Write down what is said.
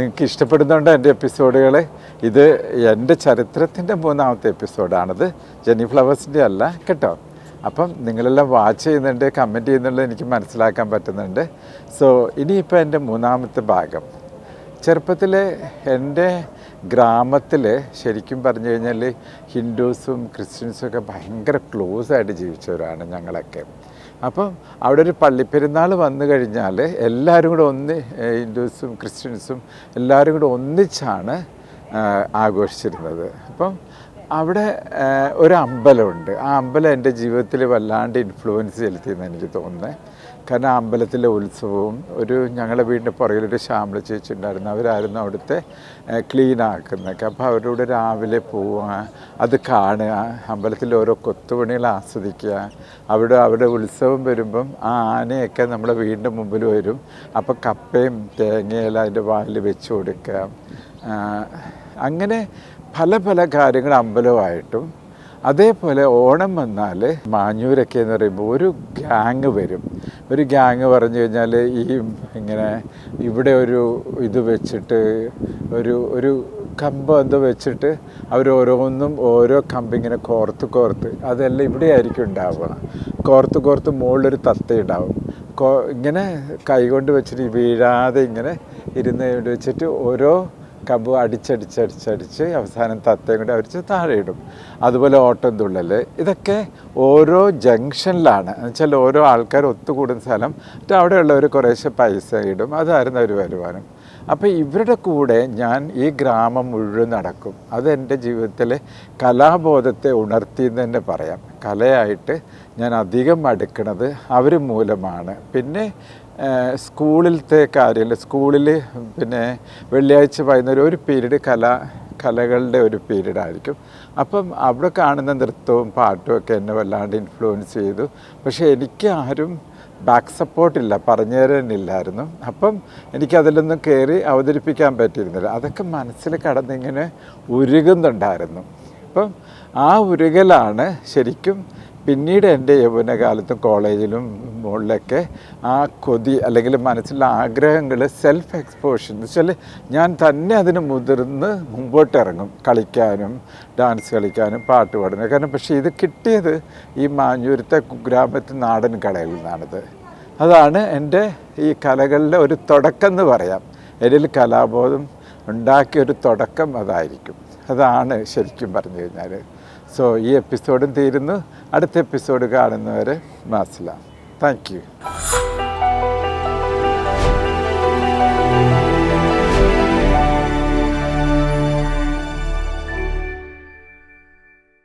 നിങ്ങൾക്ക് ഇഷ്ടപ്പെടുന്നുണ്ട് എൻ്റെ എപ്പിസോഡുകൾ. ഇത് എൻ്റെ ചരിത്രത്തിൻ്റെ 3ാമത്തെ എപ്പിസോഡാണിത്, ജെന്നി ഫ്ലവേഴ്സിൻ്റെ അല്ല കേട്ടോ. അപ്പം നിങ്ങളെല്ലാം വാച്ച് ചെയ്യുന്നുണ്ട്, കമൻറ്റ് ചെയ്യുന്നുള്ളത് എനിക്ക് മനസ്സിലാക്കാൻ പറ്റുന്നുണ്ട്. സോ ഇനിയിപ്പോൾ എൻ്റെ 3ാമത്തെ ഭാഗം. ചെറുപ്പത്തിൽ എൻ്റെ ഗ്രാമത്തിൽ ശരിക്കും പറഞ്ഞു കഴിഞ്ഞാൽ ഹിന്ദുസും ക്രിസ്ത്യൻസും ഒക്കെ ഭയങ്കര ക്ലോസ് ആയിട്ട് ജീവിച്ചവരാണ് ഞങ്ങളൊക്കെ. അപ്പം അവിടെ ഒരു പള്ളിപ്പെരുന്നാൾ വന്നു കഴിഞ്ഞാൽ എല്ലാവരും കൂടെ ഹിന്ദുസും ക്രിസ്ത്യൻസും എല്ലാവരും കൂടെ ഒന്നിച്ചാണ് ആഘോഷിച്ചിരുന്നത്. അപ്പം അവിടെ ഒരു അമ്പലമുണ്ട്. ആ അമ്പലം എൻ്റെ ജീവിതത്തിൽ വല്ലാണ്ട് ഇൻഫ്ലുവൻസ് ചെലുത്തിയെന്ന് എനിക്ക് തോന്നുന്നത്. കാരണം ആ അമ്പലത്തിലെ ഉത്സവവും ഞങ്ങളുടെ വീടിൻ്റെ പുറകിലൊരു ശ്യാമള ചേച്ചി ഉണ്ടായിരുന്നു, അവരായിരുന്നു അവിടുത്തെ ക്ലീൻ ആക്കുന്നതൊക്കെ. അപ്പോൾ അവരോട് രാവിലെ പോവുക, അത് കാണുക, അമ്പലത്തിലെ ഓരോ കൊത്തുപണികൾ ആസ്വദിക്കുക. അവിടെ ഉത്സവം വരുമ്പം ആ ആനയൊക്കെ നമ്മുടെ വീടിൻ്റെ മുമ്പിൽ വരും. അപ്പോൾ കപ്പയും തേങ്ങയെല്ലാം അതിൻ്റെ വാലിൽ വെച്ച് കൊടുക്കുക. അങ്ങനെ പല പല കാര്യങ്ങൾ അമ്പലമായിട്ടും. അതേപോലെ ഓണം വന്നാൽ മാഞ്ഞൂരൊക്കെ എന്ന് പറയുമ്പോൾ ഒരു ഗ്യാങ് വരും. ഒരു ഗ്യാങ് പറഞ്ഞു കഴിഞ്ഞാൽ ഇങ്ങനെ ഇവിടെ ഇത് വെച്ചിട്ട് ഒരു കമ്പ് എന്തോ വെച്ചിട്ട് അവരോരോന്നും ഓരോ കമ്പിങ്ങനെ കോർത്ത് അതെല്ലാം ഇവിടെ ആയിരിക്കും ഉണ്ടാവുക. കോർത്ത് മുകളിലൊരു തത്തയുണ്ടാവും. ഇങ്ങനെ കൈകൊണ്ട് വെച്ചിട്ട് വീഴാതെ ഇങ്ങനെ ഇരുന്ന് വെച്ചിട്ട് ഓരോ കമ്പ് അടിച്ചടിച്ച് അവസാനം തത്തയും കൂടെ അടിച്ച് താഴെ ഇടും. അതുപോലെ ഓട്ടം തുള്ളൽ, ഇതൊക്കെ ഓരോ ജംഗ്ഷനിലാണ്. എന്നുവെച്ചാൽ ഓരോ ആൾക്കാർ ഒത്തുകൂടുന്ന സ്ഥലം, എന്നിട്ട് അവിടെയുള്ളവർ കുറേശ്ശെ പൈസ ഇടും. അതായിരുന്നു ഒരു വരുമാനം. അപ്പോൾ ഇവരുടെ കൂടെ ഞാൻ ഈ ഗ്രാമം മുഴുവൻ നടക്കും. അതെൻ്റെ ജീവിതത്തിലെ കലാബോധത്തെ ഉണർത്തിയെന്ന് തന്നെ പറയാം. കലയായിട്ട് ഞാൻ അധികം അടുക്കണത് അവർ മൂലമാണ്. പിന്നെ സ്കൂളിലത്തെ കാര്യമില്ല, സ്കൂളിൽ പിന്നെ വെള്ളിയാഴ്ച വൈകുന്നേരം ഒരു പീരീഡ് കലകളുടെ ഒരു പീരീഡായിരിക്കും. അപ്പം അവിടെ കാണുന്ന നൃത്തവും പാട്ടും ഒക്കെ എന്നെ വല്ലാണ്ട് ഇൻഫ്ലുവൻസ് ചെയ്തു. പക്ഷേ എനിക്ക് ആരും ബാക്ക് സപ്പോർട്ടില്ല, പറഞ്ഞു തരാനില്ലായിരുന്നു. അപ്പം എനിക്കതിലൊന്നും കയറി അവതരിപ്പിക്കാൻ പറ്റിയിരുന്നില്ല. അതൊക്കെ മനസ്സിൽ കടന്നിങ്ങനെ ഉരുകുന്നുണ്ടായിരുന്നു. അപ്പം ആ ഉരുകലാണ് ശരിക്കും പിന്നീട് എൻ്റെ യൗവനകാലത്തും കോളേജിലും മുകളിലൊക്കെ ആ കൊതി അല്ലെങ്കിൽ മനസ്സിലുള്ള ആഗ്രഹങ്ങൾ സെൽഫ് എക്സ്പോഷർ എന്ന് വെച്ചാൽ ഞാൻ തന്നെ അതിന് മുതിർന്ന് മുമ്പോട്ട് ഇറങ്ങും, കളിക്കാനും ഡാൻസ് കളിക്കാനും പാട്ട് പാടാനും. കാരണം പക്ഷേ ഇത് കിട്ടിയത് ഈ മാഞ്ഞൂരത്തെ കുഗ്രാമത്തെ നാടൻ കലയിൽ നിന്നാണിത്. അതാണ് എൻ്റെ ഈ കലകളുടെ ഒരു തുടക്കം എന്ന് പറയാം. എന്നിൽ കലാബോധം ഉണ്ടാക്കിയൊരു തുടക്കം അതായിരിക്കും. അതാണ് ശരിക്കും പറഞ്ഞു കഴിഞ്ഞാൽ. സോ ഈ എപ്പിസോഡും തീരുന്നു. അടുത്ത എപ്പിസോഡ് കാണുന്നവരെ മാസ്സലാം. Thank you.